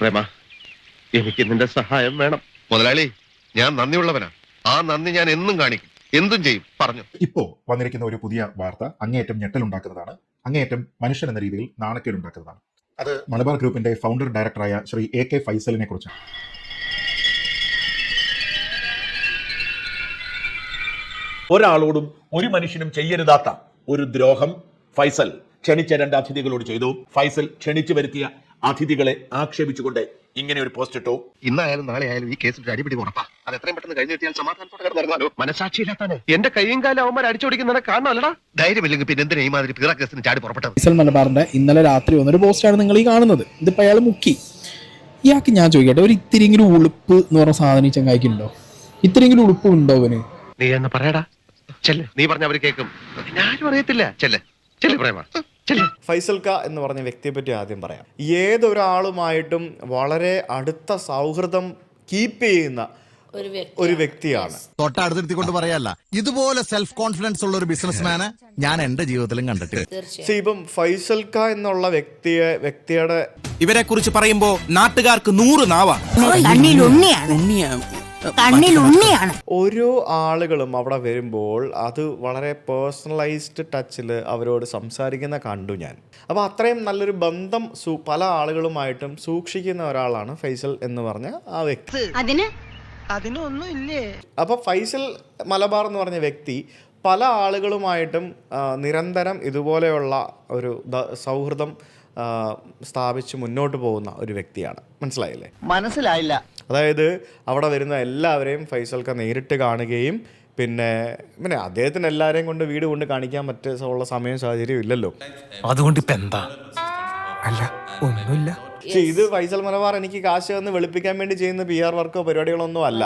പ്രേമ, എനിക്ക് നിന്റെ സഹായം വേണം. മുതലാളി, ഞാൻ നന്ദിയുള്ളവനാ. ആ നന്ദി ഞാൻ എന്നും കാണിക്കും, എന്തും ചെയ്യും. പറഞ്ഞു. ഇപ്പോ വന്നിരിക്കുന്ന ഒരു പുതിയ വാർത്ത അങ്ങേയറ്റം ഞെട്ടലുണ്ടാക്കുന്നതാണ്, അങ്ങേയറ്റം മനുഷ്യൻ എന്ന രീതിയിൽ നാണക്കേടുണ്ടാക്കുന്നതാണ്. അത് മലബാർ ഗ്രൂപ്പിന്റെ ഫൗണ്ടർ ഡയറക്ടറായ ശ്രീ AK ഫൈസലിനെ കുറിച്ചാണ്. ഒരാളോടും ഒരു മനുഷ്യനും ചെയ്യരുതാത്ത ഒരു ദ്രോഹം ഫൈസൽ ക്ഷണിച്ച 2 അതിഥികളോട് ചെയ്തു. ഫൈസൽ ക്ഷണിച്ചു വരുത്തിയ അതിഥികളെ ആക്ഷേപിച്ചുകൊണ്ട് ഇങ്ങനെ ഒരു പോസ്റ്റ് ഇട്ടു. ഇന്നായാലും നാളെ ആയാലും ഈ കേസിൽ അടിപിടി ഉറപ്പാ. അത് എത്രയും പെട്ടെന്ന് കഴിഞ്ഞു കിട്ടിയാൽ സമാധാനത്തോടെ കിടന്നിറങ്ങാലോ. മനസാക്ഷിയില്ലാത്താനെ എന്റെ കയ്യും കാലം അവന്മാർ അടിച്ചോടിക്കുന്നതിനെ കാണണമല്ലടാ. ധൈര്യമില്ലെങ്കിൽ പിന്നെ എന്തിനാ ഈ മാതിരി പീറ കേസിന് ചാടി പുറപ്പെട്ടത്? ഫൈസൽ മലബാറിന്റെ ഇന്നലെ രാത്രി വന്നൊരു പോസ്റ്റാണ് നിങ്ങൾ ഈ കാണുന്നത്. ഇതിപ്പോ അയാൾ മുക്കി. ഇയാൾക്ക് ഞാൻ ചോദിക്കട്ടെ, ഒരു ഇത്തിരിയെങ്കിലും ഉളുപ്പ് എന്ന് പറഞ്ഞ സാധനം ഈ ചങ്ങായിക്കുണ്ടോ? ഇത്തിരിയെങ്കിലും ഉളുപ്പ് ഉണ്ടോ അവന്? നീ എന്ന് പറയടാ. ചെല്ല്, നീ പറഞ്ഞ അവര് കേൾക്കും. ഞാനും അറിയത്തില്ല. ചെല്ല് ചെല്ല് പ്രേമ. ഫൈസൽ ക എന്ന് പറഞ്ഞ വ്യക്തിയെ പറ്റി ആദ്യം പറയാം. ഏതൊരാളുമായിട്ടും വളരെ അടുത്ത സൗഹൃദം കീപ്പ് ചെയ്യുന്ന ഒരു വ്യക്തിയാണ്. തൊട്ടടുത്തിരുത്തിക്കൊണ്ട് പറയല്ല, ഇതുപോലെ സെൽഫ് കോൺഫിഡൻസ് ഉള്ള ഒരു ബിസിനസ്മാനെ ഞാൻ എന്റെ ജീവിതത്തിലും കണ്ടിട്ടില്ല. ഇപ്പം ഫൈസൽ ക എന്നുള്ള വ്യക്തിയുടെ ഇവരെ കുറിച്ച് പറയുമ്പോ നാട്ടുകാർക്ക് 100 നാവാണ്. ഓരോ ആളുകളും അവിടെ വരുമ്പോൾ അത് വളരെ പേഴ്സണലൈസ്ഡ് ടച്ചിൽ അവരോട് സംസാരിക്കുന്ന കണ്ടു ഞാൻ. അപ്പോൾ അത്രയും നല്ലൊരു ബന്ധം പല ആളുകളുമായിട്ടും സൂക്ഷിക്കുന്ന ഒരാളാണ് ഫൈസൽ എന്ന് പറഞ്ഞ ആ വ്യക്തി. അപ്പോൾ ഫൈസൽ മലബാർ എന്ന് പറഞ്ഞ വ്യക്തി പല ആളുകളുമായിട്ടും നിരന്തരം ഇതുപോലെയുള്ള ഒരു സൗഹൃദം സ്ഥാപിച്ച് മുന്നോട്ട് പോകുന്ന ഒരു വ്യക്തിയാണ്. മനസ്സിലായില്ലേ? മനസ്സിലായില്ല. അതായത് അവിടെ വരുന്ന എല്ലാവരെയും ഫൈസൽക്ക് നേരിട്ട് കാണുകയും പിന്നെ അദ്ദേഹത്തിന് എല്ലാവരെയും കൊണ്ട് വീട് കൊണ്ട് കാണിക്കാൻ പറ്റുള്ള സമയം സാഹചര്യം ഇല്ലല്ലോ. അതുകൊണ്ട് ഇപ്പൊ എന്താ? അല്ല, ഒന്നുമില്ല. പക്ഷെ ഇത് ഫൈസൽ മലബാർ എനിക്ക് കാശ് തന്ന് വെളുപ്പിക്കാൻ വേണ്ടി ചെയ്യുന്ന PR വർക്കോ പരിപാടികളോ ഒന്നും അല്ല.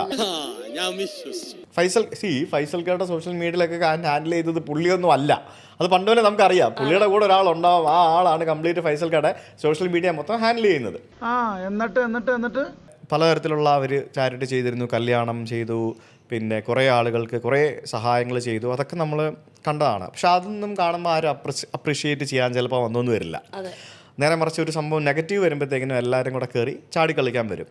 ഫൈസൽക്കാരുടെ സോഷ്യൽ മീഡിയയിലൊക്കെ ഹാൻഡിൽ ചെയ്തത് പുള്ളിയൊന്നും അല്ല. അത് പണ്ടുപോലെ നമുക്കറിയാം. പുള്ളിയുടെ കൂടെ ഒരാളുണ്ടാവും, ആ ആളാണ് കംപ്ലീറ്റ് ഫൈസൽക്കാരുടെ സോഷ്യൽ മീഡിയ മൊത്തം ഹാൻഡിൽ ചെയ്യുന്നത്. എന്നിട്ട് പലതരത്തിലുള്ള അവർ ചാരിറ്റി ചെയ്തിരുന്നു, കല്യാണം ചെയ്തു, പിന്നെ കുറേ ആളുകൾക്ക് കുറേ സഹായങ്ങൾ ചെയ്തു. അതൊക്കെ നമ്മൾ കണ്ടതാണ്. പക്ഷെ അതൊന്നും കാണുമ്പോൾ ആരും അപ്രിഷിയേറ്റ് ചെയ്യാൻ ചിലപ്പോൾ വന്നൊന്നും വരില്ല. നേരെ മറിച്ച് ഒരു സംഭവം നെഗറ്റീവ് വരുമ്പോഴത്തേക്കിനും എല്ലാവരും കൂടെ കയറി ചാടി കളിക്കാൻ വരും.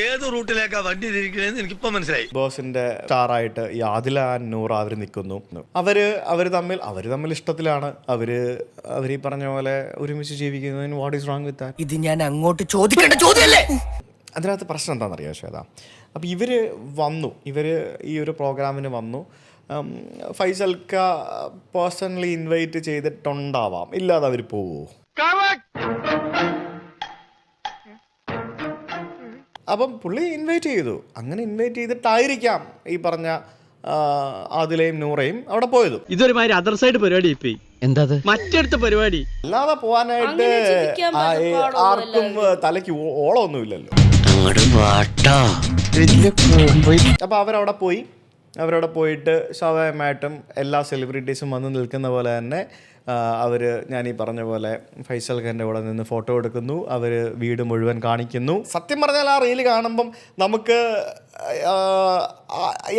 ഏത് റൂട്ടിലേക്കാ വണ്ടി തിരിക്കണേന്ന് എനിക്കിപ്പോ മനസ്സിലായി. ബോസിന്റെ സ്റ്റാറായിട്ട് ഈ ആദില നൂറ അവർ നിൽക്കുന്നു. അവര് തമ്മിൽ ഇഷ്ടത്തിലാണ്. അവര് ഈ പറഞ്ഞ പോലെ ഒരുമിച്ച് ജീവിക്കുന്നതിന് what is wrong with that? ഇത് ഞാൻ അങ്ങോട്ട് ചോദിക്കേണ്ട ചോദ്യമല്ലേ? അതിനകത്ത് പ്രശ്നം എന്താണെന്നറിയാം ശ്വേത? അപ്പോൾ ഇവർ ഈ ഒരു പ്രോഗ്രാമിന് വന്നു. ഫൈസൽക്ക പേഴ്സണലി ഇൻവൈറ്റ് ചെയ്തിട്ടുണ്ടാവാം, ഇല്ലാതെ അവർ പോവോ? അപ്പം പുള്ളി ഇൻവൈറ്റ് ചെയ്തു. അങ്ങനെ ഇൻവൈറ്റ് ചെയ്തിട്ടായിരിക്കാം ഈ പറഞ്ഞ ആദിലയും നൂറയും അവിടെ പോയത്. ഇതൊരുമാതിരി അതർ സൈഡ് പരിപാടി. എന്താ മറ്റടുത്ത പരിപാടി? അല്ലാതെ പോവാനായിട്ട് ആർക്കും തലയ്ക്ക് ഓളമൊന്നുമില്ലല്ലോ. അപ്പൊ അവരവിടെ പോയിട്ട് സ്വാഭാവികമായിട്ടും എല്ലാ സെലിബ്രിറ്റീസും വന്ന് നിൽക്കുന്ന പോലെ തന്നെ ഞാൻ ഈ പറഞ്ഞ പോലെ ഫൈസൽ ഖാൻ്റെ കൂടെ നിന്ന് ഫോട്ടോ എടുക്കുന്നു. അവർ വീട് മുഴുവൻ കാണിക്കുന്നു. സത്യം പറഞ്ഞാൽ ആ റീല് കാണുമ്പം നമുക്ക്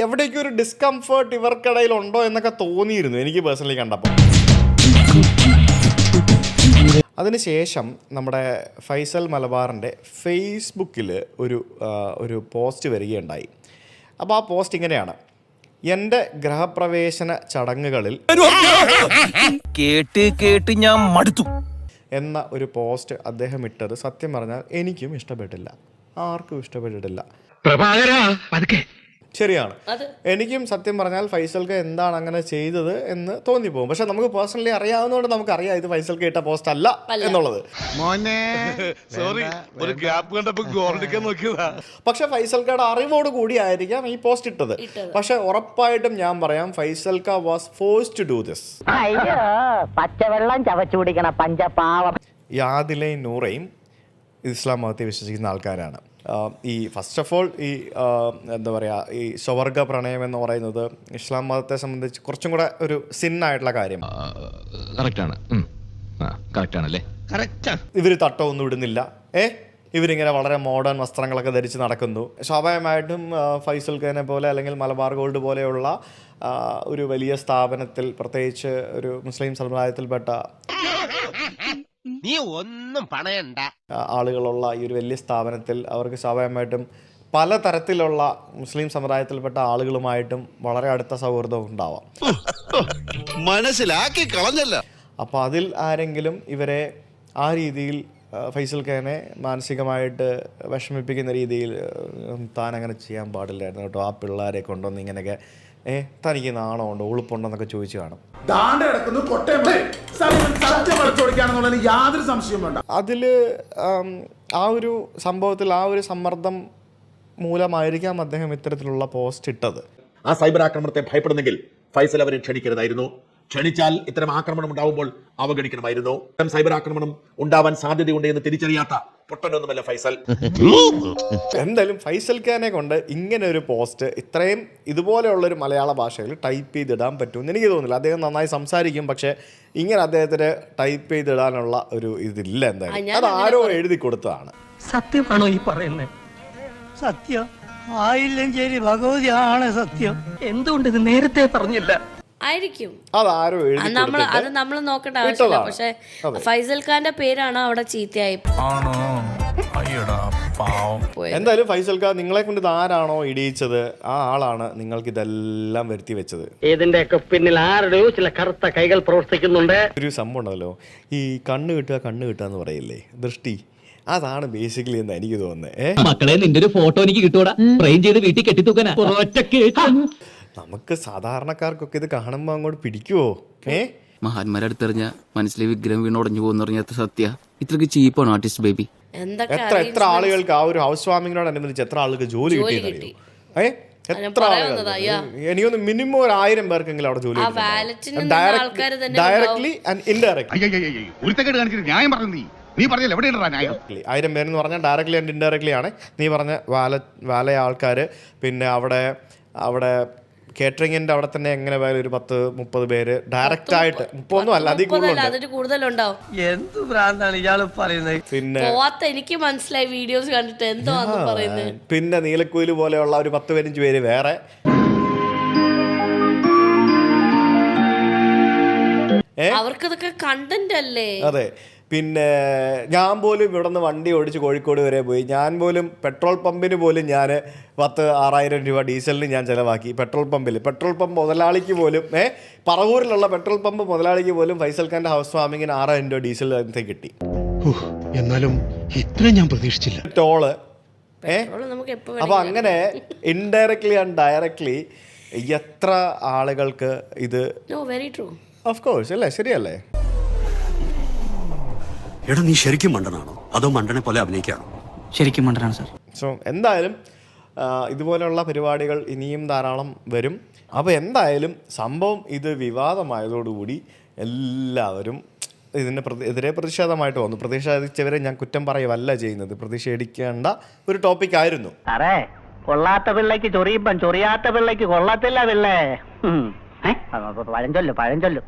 എവിടേക്കും ഒരു ഡിസ്കംഫേർട്ട് ഇവർക്കിടയിൽ ഉണ്ടോ എന്നൊക്കെ തോന്നിയിരുന്നു എനിക്ക് പേഴ്സണലി കണ്ടപ്പോൾ. അതിനുശേഷം നമ്മുടെ ഫൈസൽ മലബാറിൻ്റെ ഫേസ്ബുക്കിൽ ഒരു പോസ്റ്റ് വരികയുണ്ടായി. അപ്പോൾ ആ പോസ്റ്റ് ഇങ്ങനെയാണ്: എൻ്റെ ഗൃഹപ്രവേശന ചടങ്ങുകളിൽ കേട്ട് ഞാൻ മടുത്തു എന്ന ഒരു പോസ്റ്റ് അദ്ദേഹം ഇട്ടത് സത്യം പറഞ്ഞാൽ എനിക്കും ഇഷ്ടപ്പെട്ടില്ല, ആർക്കും ഇഷ്ടപ്പെട്ടിട്ടില്ല. ശരിയാണ്, എനിക്കും സത്യം പറഞ്ഞാൽ ഫൈസൽക്ക് എന്താണ് അങ്ങനെ ചെയ്തത് എന്ന് തോന്നിപ്പോകും. പക്ഷെ നമുക്ക് പേഴ്സണലി അറിയാവുന്നതുകൊണ്ട് നമുക്കറിയാം ഇത് ഫൈസൽക്ക് ഇട്ട പോസ്റ്റ് അല്ല എന്നുള്ളത്. പക്ഷെ ഫൈസൽക്കയുടെ അറിവോട് കൂടിയായിരിക്കാം ഈ പോസ്റ്റ് ഇട്ടത്. പക്ഷെ ഉറപ്പായിട്ടും ഞാൻ പറയാം, ഫൈസൽക്ക was forced to do this. പച്ചവെള്ളം ചവച്ചു കുടിക്കണ പഞ്ചപാവം. ആദിലയും നൂറയും ഇസ്ലാം മതത്തെ വിശ്വസിക്കുന്ന ആൾക്കാരാണ്. ഈ ഫസ്റ്റ് ഓഫ് ഓൾ എന്താ പറയുക, ഈ സ്വവർഗ പ്രണയം എന്ന് പറയുന്നത് ഇസ്ലാം മതത്തെ സംബന്ധിച്ച് കുറച്ചും കൂടെ ഒരു സിന്നായിട്ടുള്ള കാര്യം. ഇവർ തട്ടമൊന്നും ഇടുന്നില്ല. ഇവരിങ്ങനെ വളരെ മോഡേൺ വസ്ത്രങ്ങളൊക്കെ ധരിച്ച് നടക്കുന്നു. സ്വാഭാവികമായിട്ടും ഫൈസൽ ഖാനെ പോലെ അല്ലെങ്കിൽ മലബാർ ഗോൾഡ് പോലെയുള്ള ഒരു വലിയ സ്ഥാപനത്തിൽ, പ്രത്യേകിച്ച് ഒരു മുസ്ലിം സമുദായത്തിൽപ്പെട്ട നീ ഒന്നും പണയണ്ട. ആളുകളുള്ള ഈ ഒരു വലിയ സ്ഥാപനത്തിൽ അവർക്ക് സ്വാഭാവികമായിട്ടും പലതരത്തിലുള്ള മുസ്ലിം സമുദായത്തിൽപ്പെട്ട ആളുകളുമായിട്ടും വളരെ അടുത്ത സൗഹൃദം ഉണ്ടാവാം. മനസ്സിലാക്കി കളഞ്ഞല്ല. അപ്പോൾ അതിൽ ആരെങ്കിലും ഇവരെ ആ രീതിയിൽ ഫൈസൽ ഖാനെ മാനസികമായിട്ട് വിഷമിപ്പിക്കുന്ന രീതിയിൽ താൻ അങ്ങനെ ചെയ്യാൻ പാടില്ലായിരുന്നു കേട്ടോ, ആ പിള്ളേരെ കൊണ്ടുവന്ന് ഇങ്ങനെയൊക്കെ തനിക്ക് നാണമുണ്ടോ ഉളുപ്പുണ്ടോന്നൊക്കെ ചോദിച്ചു കാണും. അതിൽ ആ ഒരു സംഭവത്തിൽ ആ ഒരു സമ്മർദ്ദം മൂലമായിരിക്കാം അദ്ദേഹം ഇത്തരത്തിലുള്ള പോസ്റ്റ് ഇട്ടത്. ആ സൈബർ ആക്രമണത്തെ ഭയപ്പെടുന്നെങ്കിൽ ഫൈസൽ അവരെ ക്ഷണിക്കരുതായിരുന്നു. ക്ഷണിച്ചാൽ ഇത്തരം ആക്രമണം ഉണ്ടാവുമ്പോൾ അവഗണിക്കണമായിരുന്നു. ഇത്തരം സൈബർ ആക്രമണം ഉണ്ടാവാൻ സാധ്യതയുണ്ട് എന്ന് തിരിച്ചറിയാത്ത പൊട്ടനൊന്നുമല്ല ഫൈസൽ. എന്തായാലും ഫൈസൽ ഖാനെ കൊണ്ട് ഇങ്ങനെ ഒരു പോസ്റ്റ് ഇത്രയും ഇതുപോലെയുള്ളൊരു മലയാള ഭാഷയിൽ ടൈപ്പ് ചെയ്തിടാൻ പറ്റുമെന്ന് എനിക്ക് തോന്നുന്നില്ല. അദ്ദേഹം നന്നായി സംസാരിക്കും, പക്ഷെ ഇങ്ങനെ അദ്ദേഹത്തിന് ടൈപ്പ് ചെയ്തിടാനുള്ള ഒരു ഇതില്ല. എന്തായാലും അത് ആരോ എഴുതി കൊടുത്തതാണ്. സത്യമാണോ ഈ പറയുന്നത്? സത്യം ആയില്ലെങ്കിൽ ഭഗവതിയാണ് സത്യം. എന്തുകൊണ്ട് ഇത് നേരത്തെ പറഞ്ഞില്ല? ആയിരിക്കും അതാരോ എഴുതി അത് നമ്മൾ നോക്കേണ്ട ആവശ്യമില്ല. പക്ഷെ ഫൈസൽ ഖാന്റെ പേരാണ് അവിടെ ചീത്തയായി. എന്തായാലും ഫൈസൽ ഖാൻ നിങ്ങളെ കൊണ്ട് ഇത് ആരാണോ ഇടിയിച്ചത് ആ ആളാണ് നിങ്ങൾക്ക് ഇതെല്ലാം വരുത്തി വെച്ചത്. ഇതിന്റെയൊക്കെ പിന്നിൽ ആരുടെയോ ചില കറുത്ത കൈകൾ പ്രവർത്തിക്കുന്നുണ്ട്. ഒരു സംഭവം ഉണ്ടല്ലോ, ഈ കണ്ണ് കിട്ടുക എന്ന് പറയില്ലേ, ദൃഷ്ടി, അതാണ് ബേസിക്കലി എന്ന് എനിക്ക് തോന്നുന്നത്. മക്കളെ നിന്റെ ഒരു ഫോട്ടോ എനിക്ക് കിട്ടൂടാ, ഫ്രെയിം ചെയ്ത് വീട്ടിൽ കെട്ടിത്തൂക്കാനാ. നമുക്ക് സാധാരണക്കാർക്കൊക്കെ ഇത് കാണുമ്പോ അങ്ങോട്ട് പിടിക്കുവോ? മഹാന്മാരെ അടുത്തെറിഞ്ഞ മനസ്സിലെ വിഗ്രഹം വീണുടഞ്ഞു പോകുന്ന പറഞ്ഞ സത്യ ഇത്രക്ക് ചീപ്പാണ് ആർട്ടിസ്റ്റ് ബേബി. എത്ര ആളുകൾക്ക് ആ ഒരു ഹൗസ് വാമിങ്ങിനോടനുബന്ധിച്ച് എത്ര ആളുകൾക്ക് ജോലി കിട്ടിയെന്നറിയോ? എത്ര ആളുകൾ, എനിക്കൊന്ന് മിനിമം 1000 പേർക്കെങ്കിലും അവിടെ ജോലി ഡയറക്ട്ലി ആൻഡ് ഇൻഡയറക്ട്ലി. ന്യായം പറഞ്ഞു നീ പറഞ്ഞില്ല, എവിടെയാണ് ന്യായം? 1000 പേരെന്ന് പറഞ്ഞാൽ ഡയറക്ട്ലി ആൻഡ് ഇൻഡയറക്ട്ലി ആണ്. നീ പറഞ്ഞ വാല ആൾക്കാർ, പിന്നെ അവിടെ കേറ്ററിംഗിന്റെ അവിടെ തന്നെ എങ്ങനെ പോയാലും ഒരു 10-30 പേര് ഡയറക്റ്റ് ആയിട്ട്, 30 അല്ല അതിൽ കൂടുതലുണ്ടാവും. എന്ത് ഭ്രാന്താണ് ഇയാള് പറയുന്നത്? പിന്നെ എനിക്ക് മനസ്സിലായി വീഡിയോസ് കണ്ടിട്ട് എന്തോ പറയുന്നത്. പിന്നെ നീലക്കുയിൽ പോലെയുള്ള ഒരു 10-15 പേര് വേറെ. അവർക്കതൊക്കെ കണ്ടന്റ് അല്ലേ? അതെ. പിന്നെ ഞാൻ പോലും ഇവിടെ നിന്ന് വണ്ടി ഓടിച്ച് കോഴിക്കോട് വരെ പോയി. ഞാൻ പോലും പെട്രോൾ പമ്പിന് പോലും ഞാൻ 10,000-6,000 രൂപ ഡീസലിന് ഞാൻ ചിലവാക്കി. പെട്രോൾ പമ്പ് മുതലാളിക്ക് പോലും പറവൂരിലുള്ള പെട്രോൾ പമ്പ് മുതലാളിക്ക് പോലും ഫൈസൽ ഖാന്റെ ഹൗസ് വാമിങ്ങിന് 6,000 രൂപ ഡീസൽ കിട്ടി. എന്നാലും ഇത്ര ഞാൻ പ്രതീക്ഷിച്ചില്ല. ടോള്. അപ്പൊ അങ്ങനെ ഇൻഡയറക്ട്ലി ആൻഡ് ഡയറക്ട്ലി എത്ര ആളുകൾക്ക് ഇത് ഓഫ് കോഴ്സ് അല്ലേ, ശരിയല്ലേ? എടാ നീ ശരിക്കും മണ്ടനാണോ അതോ മണ്ടനെ പോലെ അഭിനയിക്കാണോ? ശരിക്കും മണ്ടനാണ് സാർ. സോ എന്തായാലും ഇതുപോലെയുള്ള പരിപാടികൾ ഇനിയും ധാരാളം വരും. അപ്പോൾ എന്തായാലും സംഭവം ഇത് വിവാദമായതോടുകൂടി എല്ലാവരും എതിരെ പ്രതിഷേധമായിട്ട് വന്നു. പ്രതിഷേധിച്ചവരെ ഞാൻ കുറ്റം പറയുവല്ല ചെയ്യുന്നത്, പ്രതിഷേധിക്കേണ്ട ഒരു ടോപ്പിക്കായിരുന്നു. അറേ കൊള്ളാത്ത പിള്ളേക്ക് ചൊറിയുമ്പം ചൊറിയാത്ത പിള്ളേക്ക് കൊള്ളത്തില്ല പിള്ളേ. പഴഞ്ചൊല്ലു